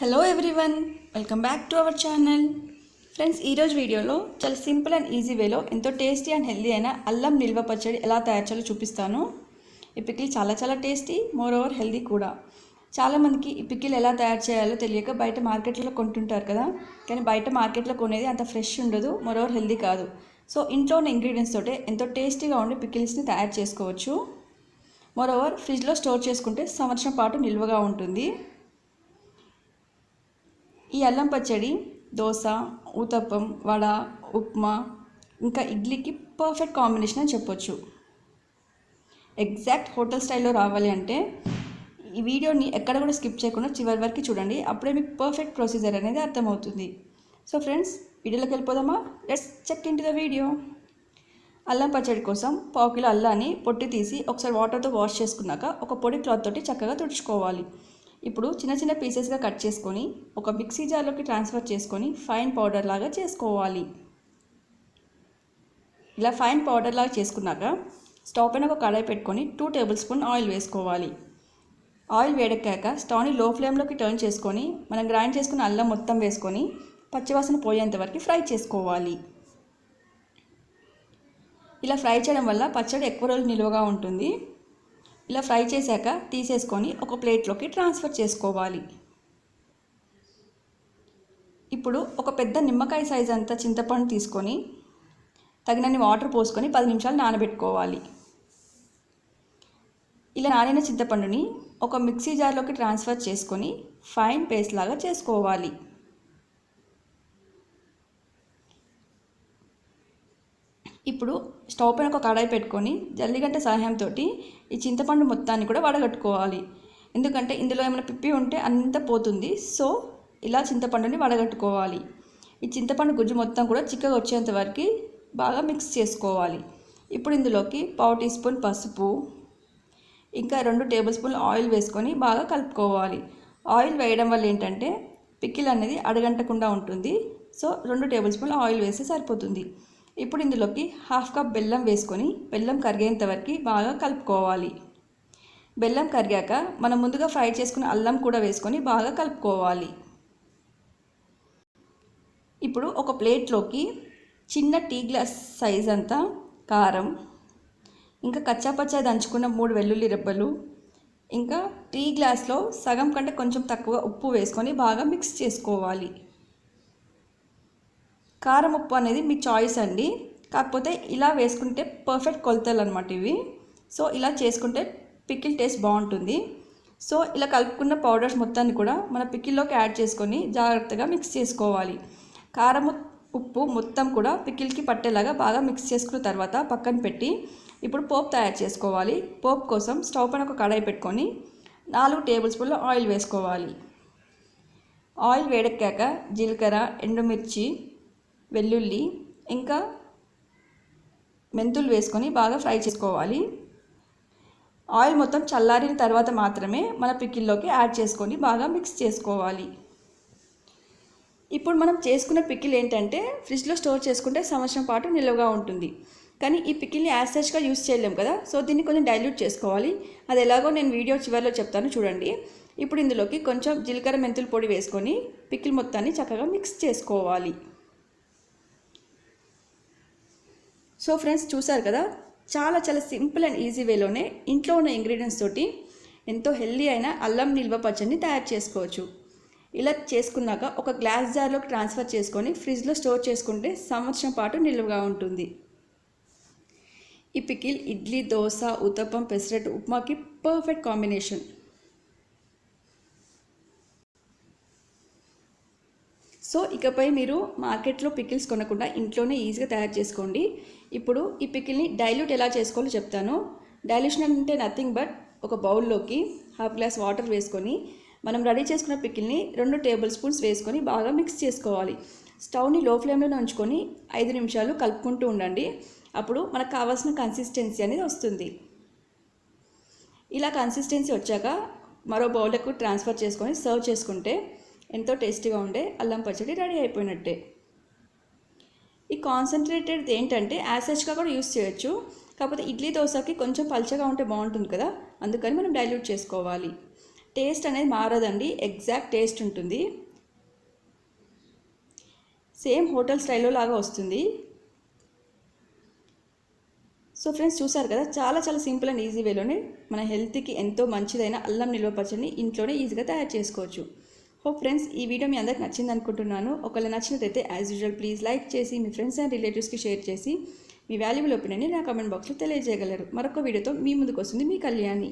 Hello everyone, welcome back to our channel. Friends, ఈరోజు వీడియోలో చాలా సింపుల్ అండ్ ఈజీ వేలో ఎంతో టేస్టీ అండ్ హెల్దీ అయిన అల్లం నిల్వ పచ్చడి ఎలా తయారు చేయాలో చూపిస్తాను. ఈ పికిల్ చాలా టేస్టీ, మోర్ ఓవర్ హెల్దీ కూడా. చాలామందికి ఈ పికిల్ ఎలా తయారు చేయాలో తెలియక బయట మార్కెట్లో కొంటుంటారు కదా, కానీ బయట మార్కెట్లో కొనేది అంత ఫ్రెష్ ఉండదు, మోర్ ఓవర్ హెల్దీ కాదు. సో ఇంట్లో ఉన్న ఇంగ్రీడియంట్స్ తోటే ఎంతో టేస్టీగా ఉండే పికిల్స్ని తయారు చేసుకోవచ్చు. మోర్ ఓవర్ ఫ్రిడ్జ్లో స్టోర్ చేసుకుంటే సంవత్సరం పాటు నిల్వగా ఉంటుంది. ఈ అల్లం పచ్చడి దోస, ఊతప్పం, వడ, ఉప్మా ఇంకా ఇడ్లీకి పర్ఫెక్ట్ కాంబినేషన్ అని చెప్పొచ్చు. ఎగ్జాక్ట్ హోటల్ స్టైల్లో రావాలి అంటే ఈ వీడియోని ఎక్కడ కూడా స్కిప్ చేయకుండా చివరి వరకు చూడండి. అప్పుడే మీకు పర్ఫెక్ట్ ప్రొసీజర్ అనేది అర్థమవుతుంది. సో ఫ్రెండ్స్, వీడియోలోకి వెళ్ళిపోదామా? Let's check in to the video. అల్లం పచ్చడి కోసం 1/2 కిలో అల్లాన్ని పొట్టి తీసి ఒకసారి వాటర్తో వాష్ చేసుకున్నాక ఒక పొడి క్లాత్ తోటి చక్కగా తుడుచుకోవాలి. ఇప్పుడు చిన్న పీసెస్గా కట్ చేసుకొని ఒక మిక్సీ జార్లోకి ట్రాన్స్ఫర్ చేసుకొని ఫైన్ పౌడర్ లాగా చేసుకోవాలి. ఇలా ఫైన్ పౌడర్ లాగా చేసుకున్నాక స్టవ్ పైన ఒక కడాయి పెట్టుకొని 2 టేబుల్ స్పూన్ ఆయిల్ వేసుకోవాలి. ఆయిల్ వేడెక్కాక స్టవ్ని లో ఫ్లేమ్లోకి టర్న్ చేసుకొని మనం గ్రైండ్ చేసుకున్న అల్లం మొత్తం వేసుకొని పచ్చివాసన పోయేంత వరకు ఫ్రై చేసుకోవాలి. ఇలా ఫ్రై చేయడం వల్ల పచ్చడి ఎక్కువ రోజులు నిలువగా ఉంటుంది. ఇలా ఫ్రై చేశాక తీసేసుకొని ఒక ప్లేట్లోకి ట్రాన్స్ఫర్ చేసుకోవాలి. ఇప్పుడు ఒక పెద్ద నిమ్మకాయ సైజ్ అంతా చింతపండు తీసుకొని తగినన్ని వాటర్ పోసుకొని 10 నిమిషాలు నానబెట్టుకోవాలి. ఇలా నానిన చింతపండుని ఒక మిక్సీ జార్లోకి ట్రాన్స్ఫర్ చేసుకొని ఫైన్ పేస్ట్ లాగా చేసుకోవాలి. ఇప్పుడు స్టవ్ పైన ఒక కడాయి పెట్టుకొని జల్లిగంట సహాయంతో ఈ చింతపండు మొత్తాన్ని కూడా వడగట్టుకోవాలి. ఎందుకంటే ఇందులో ఏమైనా పిప్పి ఉంటే అంతా పోతుంది. సో ఇలా చింతపండుని వడగట్టుకోవాలి. ఈ చింతపండు గుజ్జు మొత్తం కూడా చిక్కగా వచ్చేంత వరకు బాగా మిక్స్ చేసుకోవాలి. ఇప్పుడు ఇందులోకి 1/2 టీ స్పూన్ పసుపు, ఇంకా 2 టేబుల్ స్పూన్లు ఆయిల్ వేసుకొని బాగా కలుపుకోవాలి. ఆయిల్ వేయడం వల్ల ఏంటంటే పికిల్ అనేది అడగంటకుండా ఉంటుంది. సో 2 టేబుల్ స్పూన్లు ఆయిల్ వేస్తే సరిపోతుంది. ఇప్పుడు ఇందులోకి 1/2 కప్ బెల్లం వేసుకొని బెల్లం కరిగేంత వరకు బాగా కలుపుకోవాలి. బెల్లం కరిగాక మనం ముందుగా ఫ్రై చేసుకున్న అల్లం కూడా వేసుకొని బాగా కలుపుకోవాలి. ఇప్పుడు ఒక ప్లేట్లోకి చిన్న టీ గ్లాస్ సైజ్ అంతా కారం, ఇంకా కచ్చాపచ్చా దంచుకున్న 3 వెల్లుల్లి రెబ్బలు, ఇంకా టీ గ్లాస్లో సగం కంటే కొంచెం తక్కువ ఉప్పు వేసుకొని బాగా మిక్స్ చేసుకోవాలి. కారం ఉప్పు అనేది మీ చాయిస్ అండి, కాకపోతే ఇలా వేసుకుంటే పర్ఫెక్ట్ కొలతలు అనమాట ఇవి. సో ఇలా చేసుకుంటే పికిల్ టేస్ట్ బాగుంటుంది. సో ఇలా కలుపుకున్న పౌడర్స్ మొత్తాన్ని కూడా మన పికిల్లోకి యాడ్ చేసుకొని జాగ్రత్తగా మిక్స్ చేసుకోవాలి. కారం ఉప్పు మొత్తం కూడా పికిల్కి పట్టేలాగా బాగా మిక్స్ చేసుకున్న తర్వాత పక్కన పెట్టి ఇప్పుడు పోపు తయారు చేసుకోవాలి. పోపు కోసం స్టవ్ పైన ఒక కడాయి పెట్టుకొని 4 టేబుల్ స్పూన్ల ఆయిల్ వేసుకోవాలి. ఆయిల్ వేడెక్కాక జీలకర్ర, ఎండుమిర్చి, వెల్లుల్లి ఇంకా మెంతులు వేసుకొని బాగా ఫ్రై చేసుకోవాలి. ఆయిల్ మొత్తం చల్లారిన తర్వాత మాత్రమే మన పికిల్లోకి యాడ్ చేసుకొని బాగా మిక్స్ చేసుకోవాలి. ఇప్పుడు మనం చేసుకున్న పికిల్ ఏంటంటే ఫ్రిడ్జ్లో స్టోర్ చేసుకుంటే సంవత్సరం పాటు నిల్వగా ఉంటుంది. కానీ ఈ పికిల్ని యాజ్ సచ్గా యూస్ చేయలేం కదా, సో దీన్ని కొంచెం డైల్యూట్ చేసుకోవాలి. అది ఎలాగో నేను వీడియో చివరిలో చెప్తాను, చూడండి. ఇప్పుడు ఇందులోకి కొంచెం జీలకర్ర మెంతుల పొడి వేసుకొని పికిల్ మొత్తాన్ని చక్కగా మిక్స్ చేసుకోవాలి. సో ఫ్రెండ్స్, చూసారు కదా, చాలా సింపుల్ అండ్ ఈజీ వేలోనే ఇంట్లో ఉన్న ఇంగ్రీడియంట్స్ తోటి ఎంతో హెల్దీ అయిన అల్లం నిల్వ పచ్చడిని తయారు చేసుకోవచ్చు. ఇలా చేసుకున్నాక ఒక గ్లాస్ జార్లోకి ట్రాన్స్ఫర్ చేసుకొని ఫ్రిడ్జ్లో స్టోర్ చేసుకుంటే సంవత్సరం పాటు నిల్వగా ఉంటుంది. ఈ పికిల్ ఇడ్లీ, దోస, ఉత్తప్పం, పెసరట్టు, ఉప్మాకి పర్ఫెక్ట్ కాంబినేషన్. సో ఇకపై మీరు మార్కెట్లో పికిల్స్ కొనకుండా ఇంట్లోనే ఈజీగా తయారు చేసుకోండి. ఇప్పుడు ఈ పికిల్ని డైల్యూట్ ఎలా చేసుకోవాలో చెప్తాను. డైల్యూషన్ అంటే నథింగ్ బట్ ఒక బౌల్లోకి 1/2 గ్లాస్ వాటర్ వేసుకొని మనం రెడీ చేసుకున్న పికిల్ని 2 టేబుల్ స్పూన్స్ వేసుకొని బాగా మిక్స్ చేసుకోవాలి. స్టవ్ని లో ఫ్లేమ్లోనే ఉంచుకొని 5 నిమిషాలు కలుపుకుంటూ ఉండండి. అప్పుడు మనకు కావాల్సిన కన్సిస్టెన్సీ అనేది వస్తుంది. ఇలా కన్సిస్టెన్సీ వచ్చాక మరో బౌల్కు ట్రాన్స్ఫర్ చేసుకొని సర్వ్ చేసుకుంటే ఎంతో టేస్టీగా ఉండే అల్లం పచ్చడి రెడీ అయిపోయినట్టే. ఈ కాన్సన్ట్రేటెడ్ ఏంటంటే యాసెజ్గా కూడా యూస్ చేయొచ్చు, కాకపోతే ఇడ్లీ దోశకి కొంచెం పల్చగా ఉంటే బాగుంటుంది కదా, అందుకని మనం డైల్యూట్ చేసుకోవాలి. టేస్ట్ అనేది మారదండి, ఎగ్జాక్ట్ టేస్ట్ ఉంటుంది. సేమ్ హోటల్ స్టైల్లో లాగా వస్తుంది. సో ఫ్రెండ్స్, చూసారు కదా, చాలా చాలా సింపుల్ అండ్ ఈజీ వేలోనే మన హెల్త్కి ఎంతో మంచిదైన అల్లం నిల్వ పచ్చడిని ఇంట్లోనే ఈజీగా తయారు చేసుకోవచ్చు. హోప్ ఫ్రెండ్స్, ఈ వీడియో మీ అందరికి నచ్చింది అనుకుంటున్నాను. ఒకవేళ నచ్చినట్లయితే యాజ్ యూజువల్ ప్లీజ్ లైక్ చేసి మీ ఫ్రెండ్స్ అండ్ రిలేటివ్స్కి షేర్ చేసి మీ వాల్యుబుల్ ఒపీనియన్ని నా కామెంట్ బాక్స్లో తెలియజేయగలరు. మరొక వీడియోతో మీ ముందుకు వస్తుంది మీ కళ్యాణి.